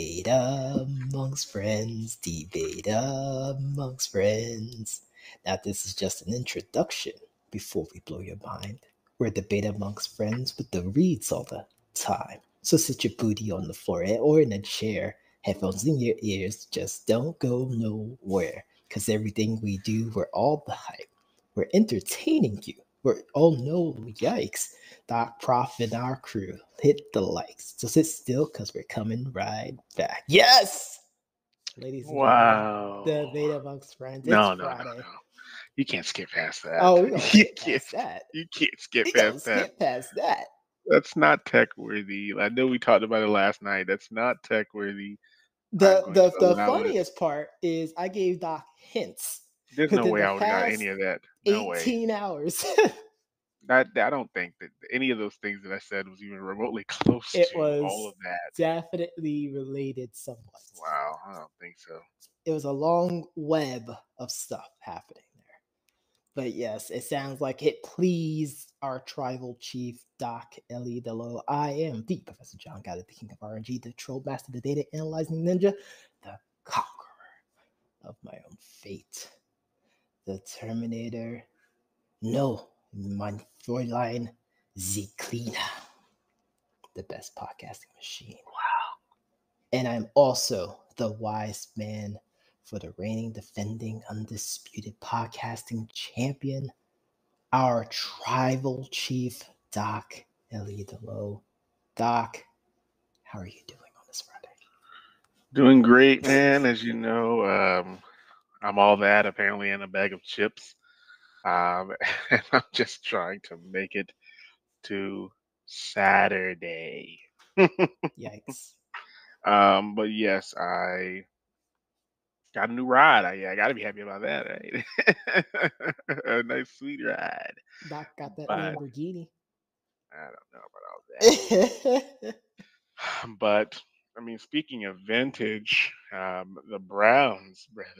Debate amongst friends, debate amongst friends. Now, this is just an introduction before we blow your mind. We're debate amongst friends with the reads all the time. So sit your booty on the floor or in a chair, headphones in your ears, just don't go nowhere. Because everything we do, we're all the hype. We're entertaining you. Oh no, yikes. Doc Prof and our crew hit the likes. So sit still because we're coming right back. Yes! Ladies and Wow. gentlemen, debate amongst friends. It's No. Friday. You can't skip past that. Oh, we're going to You skip can't, past that. you can't skip We're going to past that. skip past that. That's not tech worthy. I know we talked about it last night. That's not tech worthy. The funniest part is I gave Doc hints. There's no within way the I would have got past any of that. No way. 18 hours. I don't think that any of those things that I said was even remotely close It to all was of that. definitely related somewhat. Wow, I don't think so. It was a long web of stuff happening there. But yes, it sounds like it pleased our tribal chief, Doc Ellie Delo. I am the Professor John Goddard, the king of RNG, the troll master, the data analyzing ninja, the conqueror of my own fate, the Terminator. No, mein Fräulein, the cleaner, the best podcasting machine. Wow. And I'm also the wise man for the reigning, defending, undisputed podcasting champion, our tribal chief, Doc Eliadolo. Doc, how are you doing on this Friday? Doing great, man. As you know, I'm all that apparently in a bag of chips. And I'm just trying to make it to Saturday. Yikes. But yes, I got a new ride. I got to be happy about that, right? A nice sweet ride. Doc got that But Lamborghini. I don't know about all that. But I mean, speaking of vintage, the Browns, brother.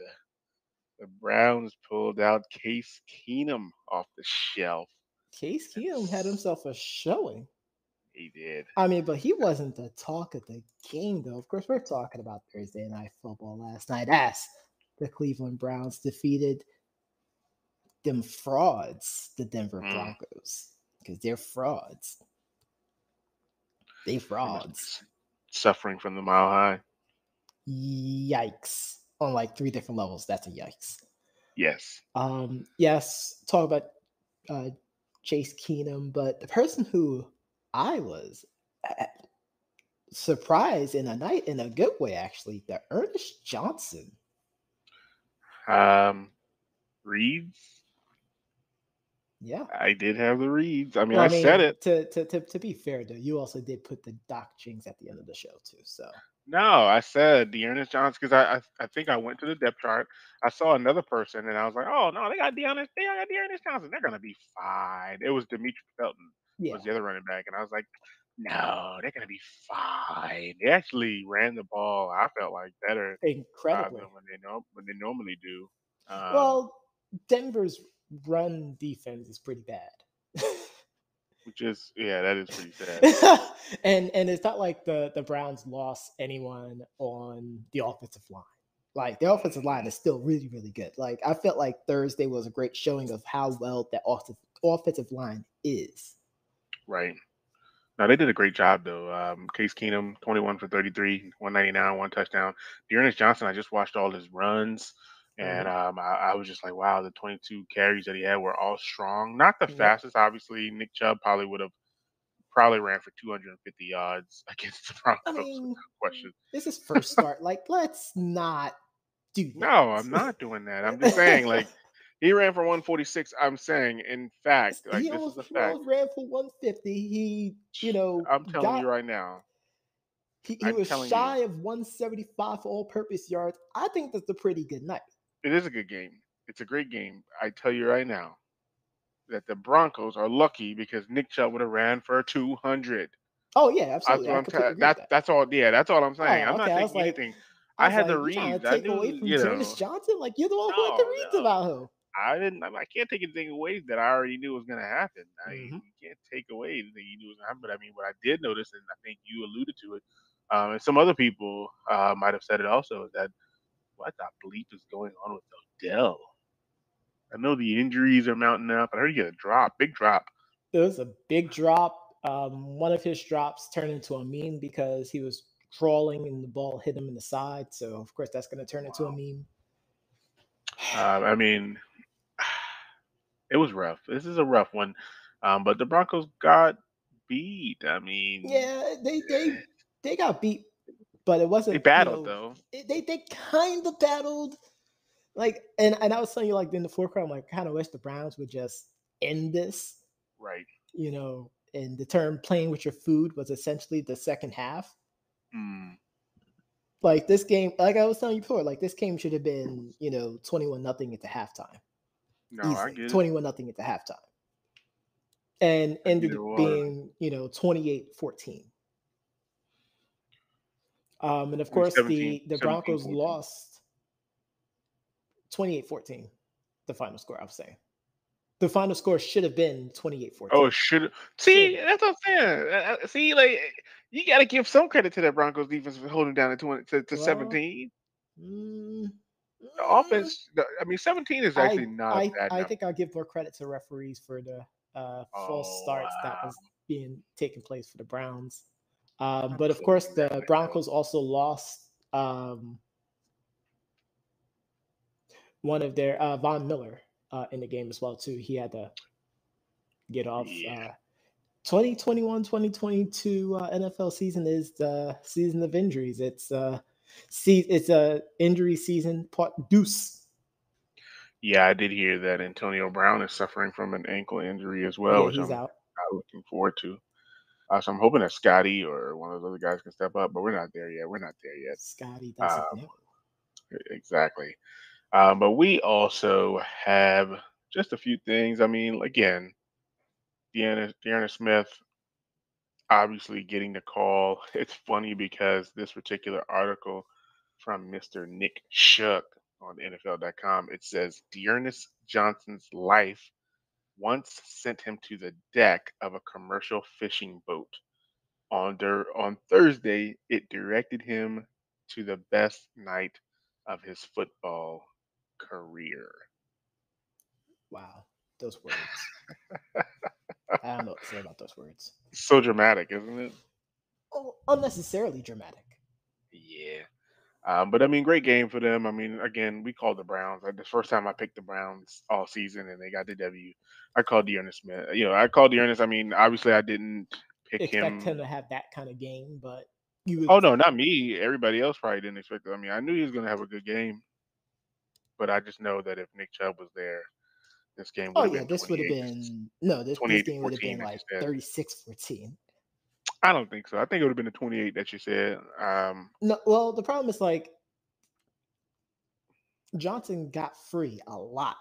The Browns pulled out Case Keenum off the shelf. Case Keenum had himself a showing. He did. I mean, but he wasn't the talk of the game, though. Of course, we're talking about Thursday Night Football last night as the Cleveland Browns defeated them frauds, the Denver Broncos, because they're frauds. They frauds. Suffering from the mile high. Yikes. On like 3 different levels, that's a yikes. Yes. Yes, talk about Chase Keenum, but the person who I was surprised in a good way, actually, the Ernest Johnson. Reads. Yeah, I did have the reads. I mean, I said it. To be fair, though, you also did put the Doc Jinx at the end of the show too. So No, I said Dearness Johnson because I think I went to the depth chart. I saw another person and I was like, oh no, they got Dearness Johnson. They're gonna be fine. It was Demetri Felton yeah, was the other running back, and I was like, no, they're gonna be fine. They actually ran the ball. I felt like better incredibly. than when they normally do. Well, Denver's run defense is pretty bad. Which is that is pretty sad. and it's not like the Browns lost anyone on the offensive line. Like the offensive line is still really, really good. Like I felt like Thursday was a great showing of how well that offensive line is. Right. No, they did a great job though. Case Keenum, 21 for 33, 199, 1 touchdown. Dearness Johnson, I just watched all his runs, and I was just like, wow, the 22 carries that he had were all strong. Not the fastest, obviously. Nick Chubb probably ran for 250 yards against the Broncos. I mean, without question. This is first start. Like, let's not do that. No, I'm not doing that. I'm just saying, like, he ran for 146. I'm saying, in fact, like, this is a fact. He ran for 150. He, I'm telling you right now. He was shy of 175 for all-purpose yards. I think that's a pretty good night. It is a good game. It's a great game. I tell you right now that the Broncos are lucky because Nick Chubb would have ran for 200. Oh yeah, absolutely. That's all. Yeah, that's all I'm saying. I'm not okay. taking anything. I had the reads. Trying to take away from Ernest Johnson? Like you're the one who had the reads about him. I didn't. I can't take anything away that I already knew was going to happen. You can't take away anything you knew was going to happen. But I mean, what I did notice, and I think you alluded to it, And some other people might have said it also, is that what the bleep is going on with Odell? I know the injuries are mounting up. I heard he get a drop, big drop. It was a big drop. One of his drops turned into a meme because he was crawling and the ball hit him in the side. So of course that's going to turn into a Wow. meme. I mean, it was rough. This is a rough one. But the Broncos got beat. I mean, Yeah, they got beat, but it they wasn't. battled though. They kind of battled. Like, and I was telling you, like, in the foreground, like, kind of wish the Browns would just end this. Right. And the term "playing with your food" was essentially the second half. Mm, Like this game, like I was telling you before, like this game should have been 21-0 at the halftime, no, I easily get it. 21-0 at the halftime, and I get ended it. up Or being 28-14. And of I mean, course 17, the 17, Broncos 14. lost 28-14. The final score, I was saying. The final score should have been Oh, 28-14. should Should have see? been. That's what I'm saying. See, like you got to give some credit to that Broncos defense for holding down to 20 to Well, 17. mm, The mm, offense, I mean, 17 is I actually not a I bad I number. think I'll give more credit to referees for the false Oh, starts that was being taking place for the Browns. I'm But of so course, mad the right now. Broncos also lost one of their Von Miller in the game as well too. He had to get off. Yeah, 2021-2022 NFL season is the season of injuries. It's a injury season part deuce. yeah, I did hear that Antonio Brown is suffering from an ankle injury as well, Yeah, which he's I'm out. not looking forward to. So I'm hoping that Scotty or one of those other guys can step up, but we're not there yet. We're not there yet. Scotty doesn't Um, know. exactly. But we also have just a few things. I mean, again, Deanna Smith obviously getting the call. It's funny because this particular article from Mr. Nick Shook on NFL.com, it says Dearness Johnson's life once sent him to the deck of a commercial fishing boat. On Thursday, it directed him to the best night of his football career. Wow, those words. I don't know what to say about those words. So dramatic, isn't it? Oh, unnecessarily dramatic. Yeah. But I mean, great game for them. I mean, again, we called the Browns. Like the first time I picked the Browns all season, and they got the W. I called Dearness Smith. I called Dearness. I mean, obviously, I didn't pick Expect him him. to have that kind of game, but you would. Oh no, not me. Everybody else probably didn't expect it. I mean, I knew he was going to have a good game, but I just know that if Nick Chubb was there, this game Oh would have yeah, been this would have 28 been no. This 28 to game would have been 14, as you like said. 36-14. I don't think so. I think it would have been the 28 that you said. No, well, the problem is like Johnson got free a lot.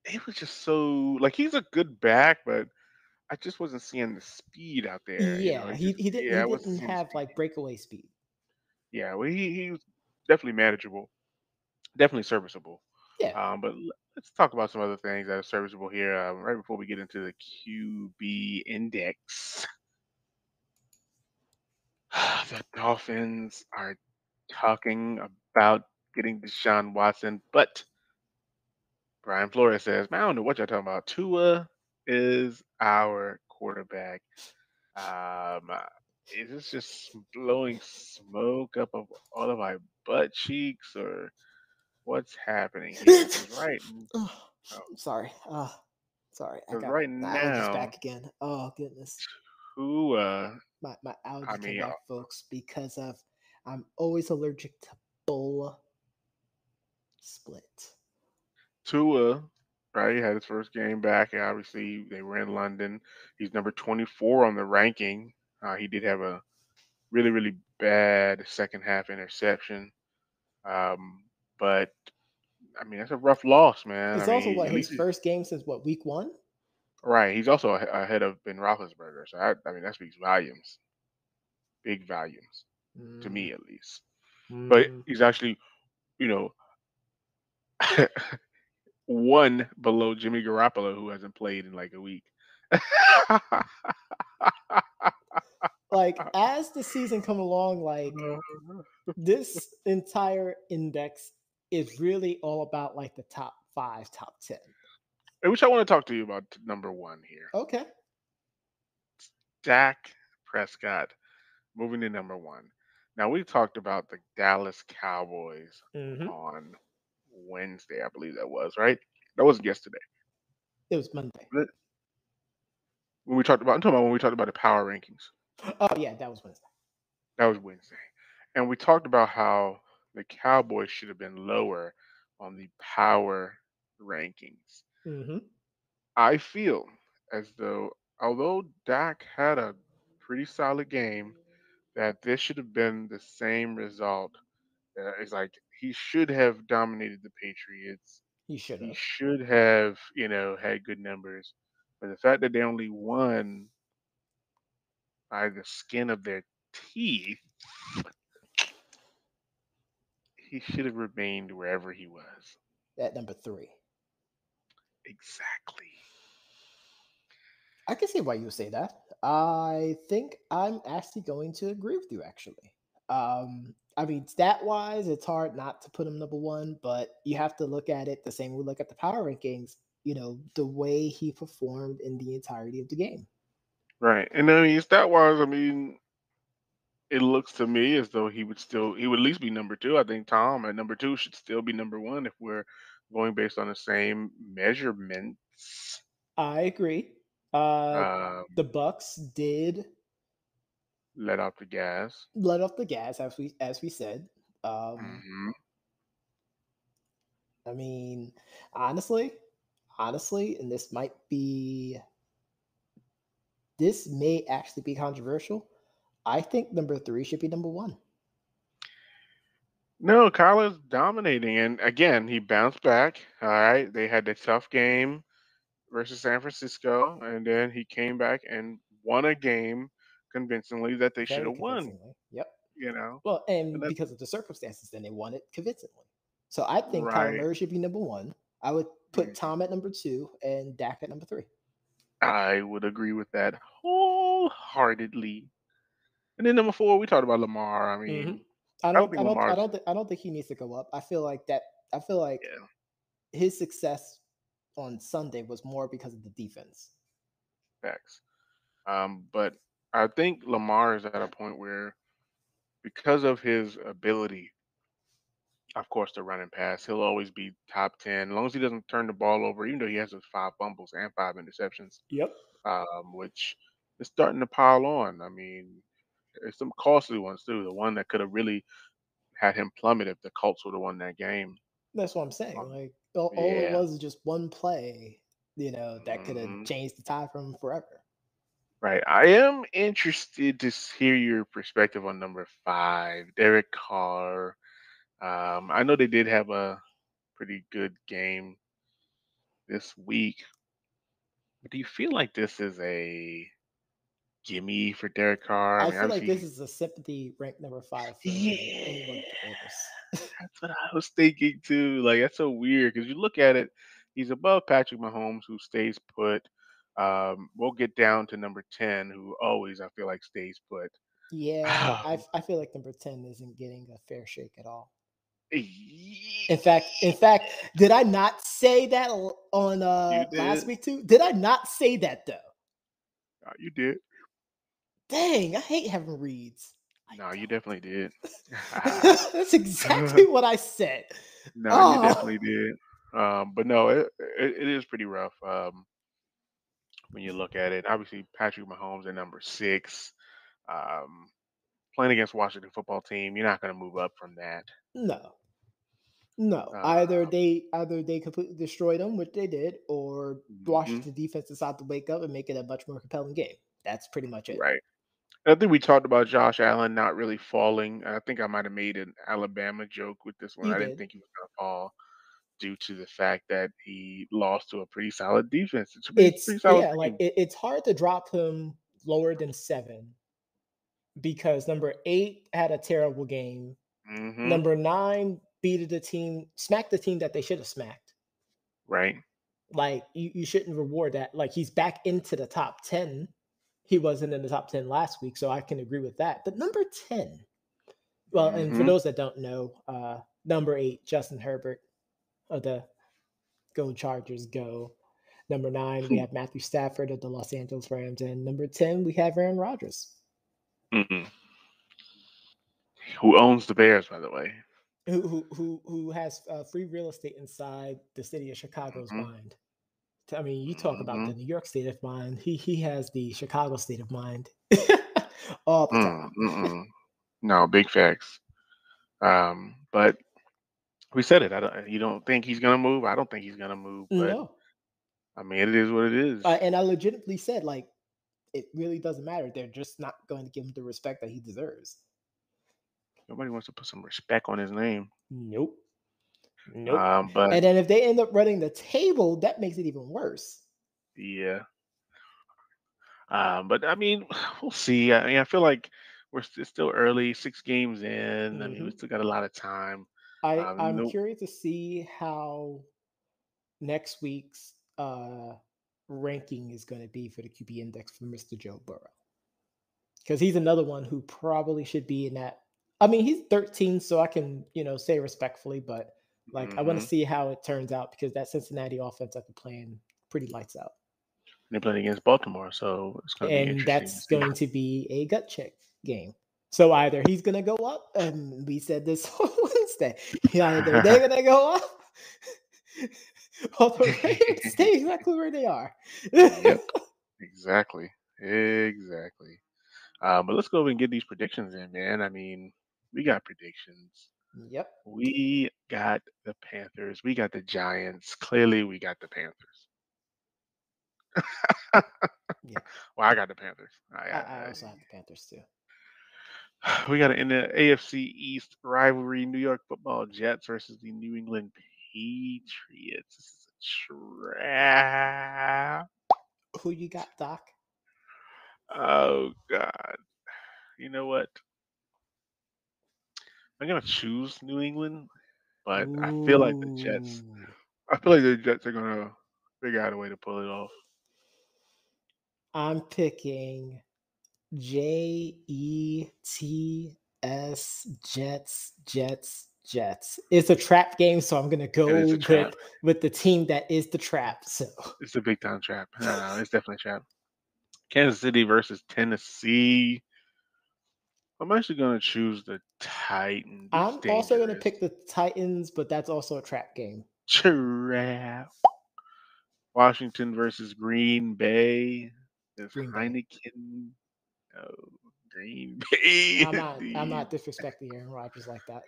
It was just so like he's a good back, but I just wasn't seeing the speed out there. Yeah, It he just he didn't yeah, he I wasn't didn't seeing the have speed. like breakaway speed. Yeah, well, he was definitely manageable, definitely serviceable. Yeah. But let's talk about some other things that are serviceable here. Right before we get into the QB index, the Dolphins are talking about getting Deshaun Watson, but Brian Flores says, "Man, I don't know what y'all talking about. Tua is our quarterback." Uh, is this just blowing smoke up of all of my butt cheeks, or what's happening here? Because Oh, oh, sorry. Sorry. I 'cause got right my allergies now, back again. Oh goodness. Tua, My I allergies came mean, back, folks, because of I'm always allergic to bull split. Tua, right, had his first game back. Obviously, they were in London. He's number 24 on the ranking. He did have a really, really bad second half interception. Um, but I mean, that's a rough loss, man. I It's also mean, what at his least first game since what week one? right. He's also ahead of Ben Roethlisberger, so I mean that speaks volumes, big volumes to Mm, me at least. But mm. he's actually, you know, one below Jimmy Garoppolo, who hasn't played in like a week. Like as the season come along, like this entire index is really all about like the top 5, top 10. I wish I want to talk to you about number one here. Okay. Dak Prescott moving to number one. Now we talked about the Dallas Cowboys Hmm. on Wednesday, I believe that was, right? That wasn't yesterday. It was Monday. When we talked about, I'm talking about when we talked about the power rankings. Oh yeah, that was Wednesday. That was Wednesday. And we talked about how the Cowboys should have been lower on the power rankings. Hmm. I feel as though, although Dak had a pretty solid game, that this should have been the same result. It's like he should have dominated the Patriots. He should He have. should have, had good numbers. But the fact that they only won by the skin of their teeth, he should have remained wherever he was. At number 3. Exactly. I can see why you say that. I think I'm actually going to agree with you. Actually, I mean, stat wise, it's hard not to put him number one, but you have to look at it the same way we look at the power rankings. You know, the way he performed in the entirety of the game. Right. And I mean, stat wise, I mean, it looks to me as though he would at least be number two. I think Tom at number two should still be number one if we're going based on the same measurements. I agree. Uh, Um, the Bucks did let off the gas. let off the gas, as we said. Hmm. I mean, honestly, honestly, and this may actually be controversial. I think number 3 should be number 1. No, Kyler's dominating, and again, he bounced back. All right, they had the tough game versus San Francisco, and then he came back and won a game convincingly that they should Very have won. convincingly. Yep. You know, Well, and and that's because of the circumstances, then they won it convincingly. So I think Kyler right. Murray should be number 1. I would put Mhm. Tom at number 2 and Dak at number 3. I would agree with that wholeheartedly. And then number four, we talked about Lamar. I Hmm. mean, I don't think Lamar's I don't think he needs to go up. I feel like that. I feel like yeah his success on Sunday was more because of the defense. facts. But I think Lamar is at a point where because of his ability, of course, to run and pass, he'll always be top 10 as long as he doesn't turn the ball over. Even though he has those 5 fumbles and 5 interceptions, Yep. which is starting to pile on. I mean, there's some costly ones too. The one that could have really had him plummet if the Colts would have won that game. That's what I'm saying. Um, Like all it yeah. was is just one play, that could have Mhm. changed the tide for him forever. Right. I am interested to hear your perspective on number five, Derek Carr. I know they did have a pretty good game this week, but do you feel like this is a gimme for Derek Carr? I I mean, feel like this obviously, is a sympathy rank number 5 for anyone yeah, with the Raiders. that's what I was thinking too. Like, that's so weird because you look at it, he's above Patrick Mahomes, who stays put. We'll get down to number 10, who always I feel like stays put. Yeah, I feel like number 10 isn't getting a fair shake at all. Yeah, In fact, did I not say that on you last did. week too? Did I not say that though? You did. Dang, I hate having reads. I No, you don't. definitely did. That's exactly what I said. No, you Oh definitely did. But no, it is pretty rough when you look at it. Obviously, Patrick Mahomes at number six, um, playing against Washington football team. You're not going to move up from that. no, no. Uh, Either they completely destroyed them, which they did, or mhm, Washington defense decided to wake up and make it a much more compelling game. That's pretty much it. right. I think we talked about Josh Allen not really falling. I think I might have made an Alabama joke with this one. You I didn't did. think he was going to fall due to the fact that he lost to a pretty solid defense. It's a pretty It's solid yeah, like team. it's hard to drop him lower than 7 because number 8 had a terrible game. Hmm. Number 9 beat the team, smacked the team that they should have smacked. Right. Like you shouldn't reward that. Like he's back into the top 10. he wasn't in the top 10 last week, so I can agree with that. But number 10, well, and for Mm-hmm. those that don't know, number 8, Justin Herbert of the Go Chargers, go. Number 9, we have Matthew Stafford of the Los Angeles Rams, and number 10, we have Aaron Rodgers, Mm-mm. Who owns the Bears, by the way? who has free real estate inside the city of Chicago's Mm-hmm. mind. I mean, you talk about Mm-hmm. the New York state of mind. He has the Chicago state of mind all the time. Mm-mm. No, big facts. But we said it. You don't think he's gonna move? I don't think he's gonna move. But No, I mean, it is what it is. and I legitimately said like it really doesn't matter. They're just not going to give him the respect that he deserves. Nobody wants to put some respect on his name. Nope. Nope. But And then if they end up running the table, that makes it even worse. yeah. But I mean, we'll see. I mean, I feel like it's still early, 6 games in. I mean, we Hmm. still got a lot of time. I'm No, curious to see how next week's ranking is going to be for the QB index for Mr. Joe Burrow, because he's another one who probably should be in that. I mean, he's 13, so I can say respectfully, but like I want to hmm see how it turns out because that Cincinnati offense have been playing pretty lights out, they played against Baltimore, so it's going to be and interesting to that's see. going to be a gut check game. So either he's going to go up, and we said this on Wednesday. Either they're going to go up, or the Rams stay exactly where they are. Yep, exactly, exactly. But let's go over and get these predictions in, man. I mean, we got predictions. Yep. We got the Panthers. We got the Giants. Clearly, we got the Panthers. Yeah. Well, I got the Panthers. I also have the Panthers too. We got in the AFC East rivalry: New York Football Jets versus the New England Patriots. This is a trap. Who you got, Doc? Oh God! You know what? I'm gonna choose New England, but I feel like the Jets. Ooh. I feel like the Jets are gonna figure out a way to pull it off. I'm picking Jets. It's a trap game, so I'm gonna It is go a trap. with the team that is the trap. So It's a big time trap. No, it's definitely a trap. Kansas City versus Tennessee. I'm actually gonna choose the Titans. It's I'm also gonna dangerous. pick the Titans, but that's also a trap game. Trap. Washington versus Green Bay. There's Green Bay. Heineken. Oh, Green Bay. I'm The not disrespecting Aaron Rodgers like that.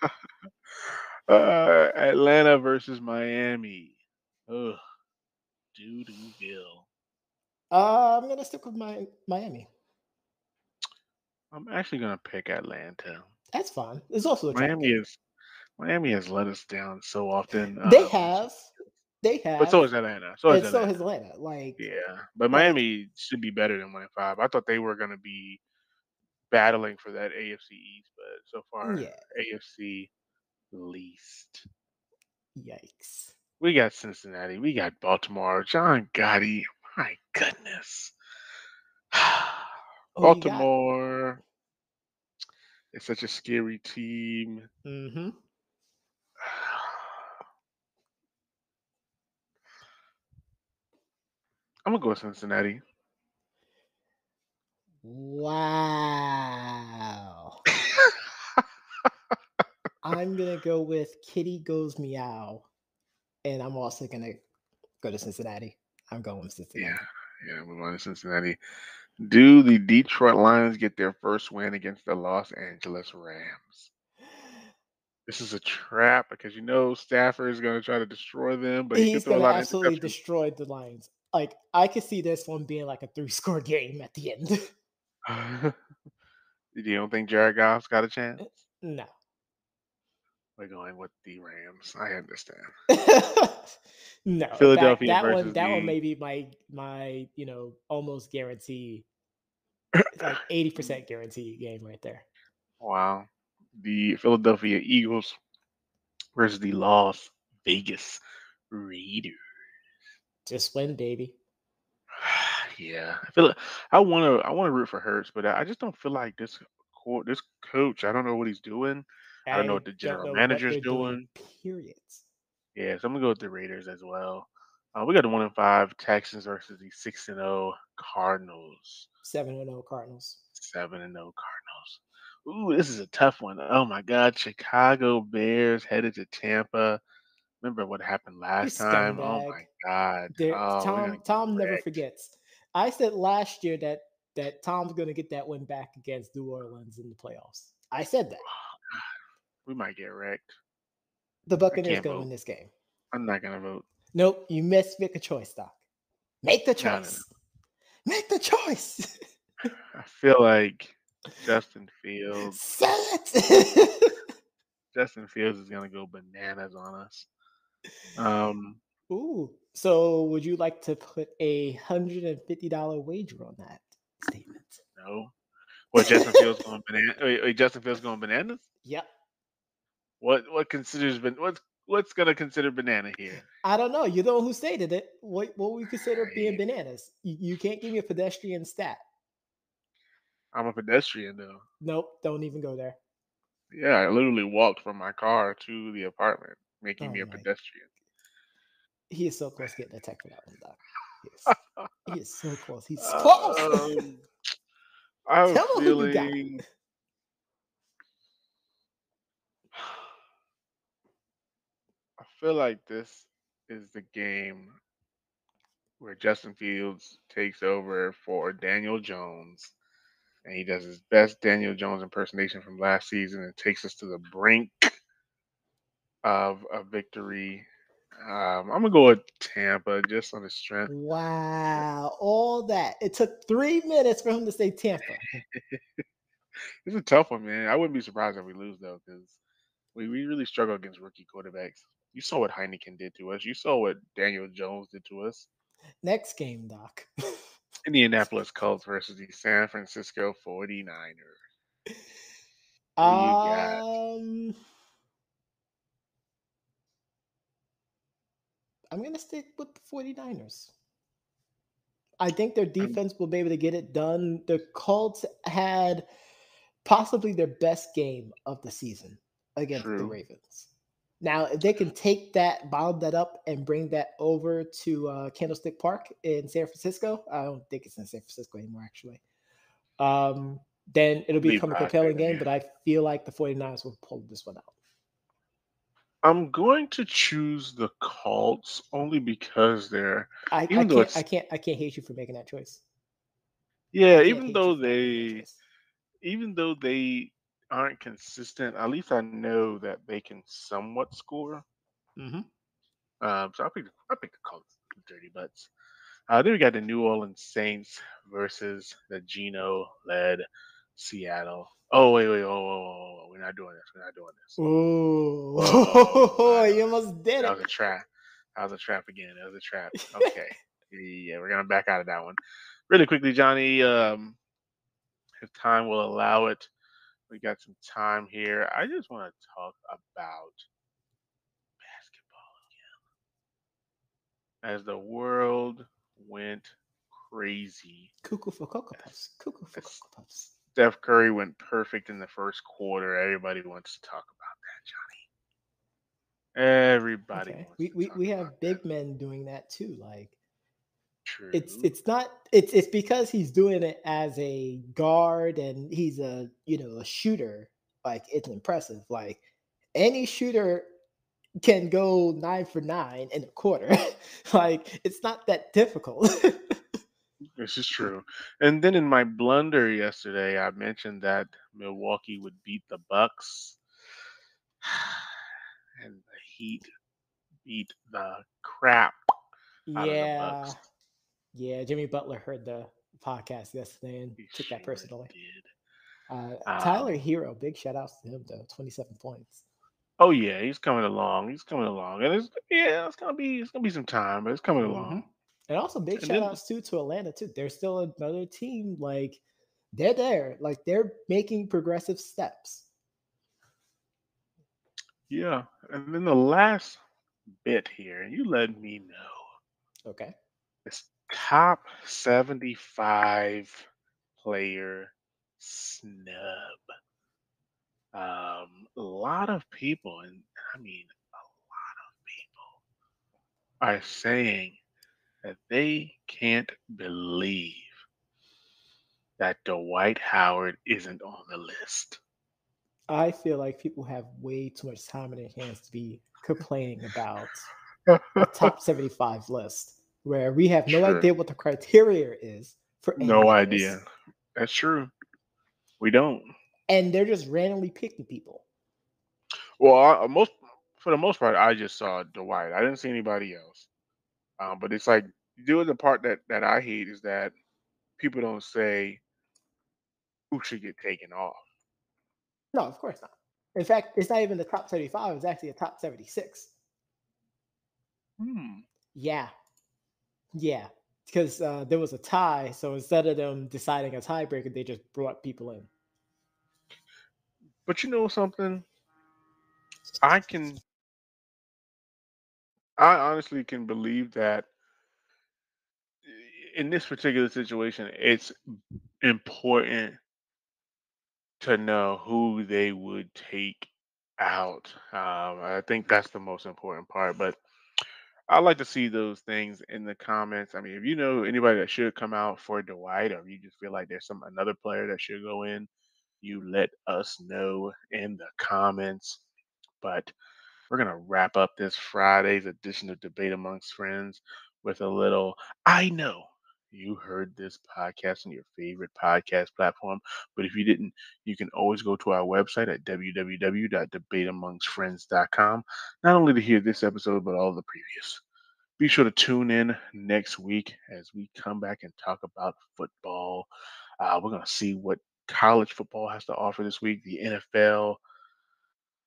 Atlanta versus Miami. Ugh, Doodooville. I'm gonna stick with my Miami. I'm actually gonna pick Atlanta. That's fine. It's also a trap Miami game. is Miami has let us down so often. They have, they But have, so is Atlanta. So is and so Atlanta. has Atlanta. Yeah, but Like Miami should be better than 1-5. I thought they were gonna be battling for that AFC East, but so far yeah. AFC least. Yikes. We got Cincinnati. We got Baltimore. John Gotti. My goodness. Who you got? Baltimore is such a scary team. Mm-hmm. I'm gonna go with Cincinnati. Wow. I'm gonna go with Kitty Goes Meow, and I'm also gonna go to Cincinnati. I'm going with Yeah, Cincinnati. yeah. Move on to Cincinnati. Do the Detroit Lions get their first win against the Los Angeles Rams? This is a trap because Stafford is going to try to destroy them, but he could He's throw a gonna lot of absolutely interceptions. destroy the Lions. Like I could see this one being like a 3-score game at the end. You don't think Jared Goff's got a chance? No. We're going with the Rams. I understand. No, that Philadelphia that one versus that one the may be my almost guarantee. It's like 80% guarantee game right there. wow, the Philadelphia Eagles versus the Las Vegas Raiders. Just win, baby. Yeah, I feel like I wanna root for Hurts, but I just don't feel like this coach. I don't know what he's doing. I don't know I what the don't general know what manager's they're doing, doing. period. Yeah, so I'm gonna go with the Raiders as well. We got the 1-5 Texans versus the 6-0 Cardinals. 7-0 Cardinals. 7-0 Cardinals. Ooh, this is a tough one. Oh my God, Chicago Bears headed to Tampa. Remember what happened You last time? Oh scumbag. my God. There, Oh, we're gonna Tom. get Tom never wrecked. forgets. I said last year that Tom's going to get that win back against New Orleans in the playoffs. I said that We might get wrecked. the I Buccaneers can't going to vote. win this game. I'm not gonna vote. Nope, you missed. Make a choice, Doc. Make the No, no, no. choice. Make the choice. I feel like Justin Fields. Say it. Justin Fields is gonna go bananas on us. Um, Ooh. So, would you like to put $150 wager on that statement? no. What Justin Fields going banana? Wait, Justin Fields going bananas? Yep. What considers what's gonna consider banana here? I don't know. You know who stated it. What we consider being I, bananas. You can't give me a pedestrian stat. I'm a pedestrian though. Nope. Don't even go there. Yeah, I literally walked from my car to the apartment, making Oh me a my. pedestrian. He is so close to getting attacked for that one, Doc. Yes. He is so close. He's close. um, I have a Tell me who you got. feeling. I feel like this is the game where Justin Fields takes over for Daniel Jones, and he does his best Daniel Jones impersonation from last season and takes us to the brink of a victory. I'm gonna go with Tampa just on the strength. Wow. All that. It took 3 minutes for him to say Tampa. It's a tough one, man. I wouldn't be surprised if we lose though, because we really struggle against rookie quarterbacks. You saw what Heineken did to us. You saw what Daniel Jones did to us. Next game, Doc. Indianapolis Colts versus the San Francisco 49ers. Who you got? um, I'm going to stick with the 49ers. I think their I'm defense will be able to get it done. The Colts had possibly their best game of the season against the true. Ravens. Now, if they can take that, bottle that up, and bring that over to Candlestick Park in San Francisco, I don't think it's in San Francisco anymore, actually. Then it'll Be become a back compelling there, game, but yeah. I feel like the 49ers will pull this one out. I'm going to choose the Colts only because they're I, I even though can't I it's can't I can't hate you for making that choice. I yeah, can't hate you for not making that choice. even though they aren't consistent, at least I know that they can somewhat score. Hmm. So I pick the Colts, dirty butts. Then we got the New Orleans Saints versus the Geno-led Seattle. Oh whoa, we're not doing this. We're not doing this. Whoa, we're Oh, not you doing this. almost did That it. was a trap. That was a trap again. That was a trap. Okay. Yeah, we're gonna back out of that one. Really quickly, Johnny, if time will allow it, we got some time here. I just want to talk about basketball as the world went crazy. Cuckoo for Cocoa As, Puffs. Cuckoo for as Cocoa Puffs. Steph Curry went perfect in the first quarter. Everybody wants to talk about that, Johnny. Everybody Okay. wants We, to we talk we about have that. big men doing that too. Like True. it's not it's because he's doing it as a guard and he's a shooter. Like it's impressive. Like any shooter can go 9 for 9 in a quarter. Like it's not that difficult. This is true. And then in my blunder yesterday, I mentioned that Milwaukee would beat the Bucks, and the Heat beat the crap out of the Yeah. Bucks. Yeah. Jimmy Butler heard the podcast yesterday and He took that sure personally. did. Tyler Um, Hero, big shout outs to him though. 27 points. oh yeah, he's coming along. He's coming along, and it's gonna be some time, but it's coming Hmm. along. And also big And shout then outs too to Atlanta too. There's still another team like they're there. Like they're making progressive steps. yeah, and then the last bit here, and you let me know Okay. this Top 75 player snub. A lot of people, and I mean a lot of people, are saying that they can't believe that Dwight Howard isn't on the list. I feel like people have way too much time in their hands to be complaining about a top 75 list where we have no True. idea what the criteria is for any No of idea. this. That's true. We don't. And they're just randomly picking people. Well, most for the most part, I just saw Dwight. I didn't see anybody else. But it's like doing the part that I hate is that people don't say who should get taken off. No, of course not. In fact, it's not even the top 75, it's actually a top 76. Hmm. Yeah, yeah. Because there was a tie, so instead of them deciding a tiebreaker, they just brought people in. But you know something? I can. I honestly can believe that in this particular situation, it's important to know who they would take out. I think that's the most important part. But I like to see those things in the comments. I mean, if you know anybody that should come out for Dwight, or you just feel like there's some another player that should go in, you let us know in the comments. But we're gonna wrap up this Friday's edition of Debate Amongst Friends with a little I know you heard this podcast on your favorite podcast platform, but if you didn't, you can always go to our website at www.debateamongstfriends.com, not only to hear this episode, but all the previous. Be sure to tune in next week as we come back and talk about football. We're going to see what college football has to offer this week, the NFL,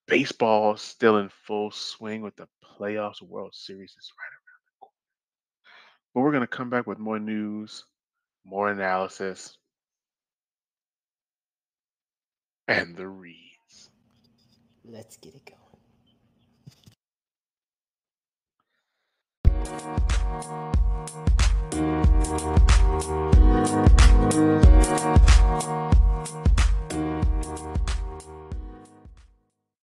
baseball still in full swing with the playoffs. World Series is right around the corner. But we're going to come back with more news, more analysis, and the reads. Let's get it going.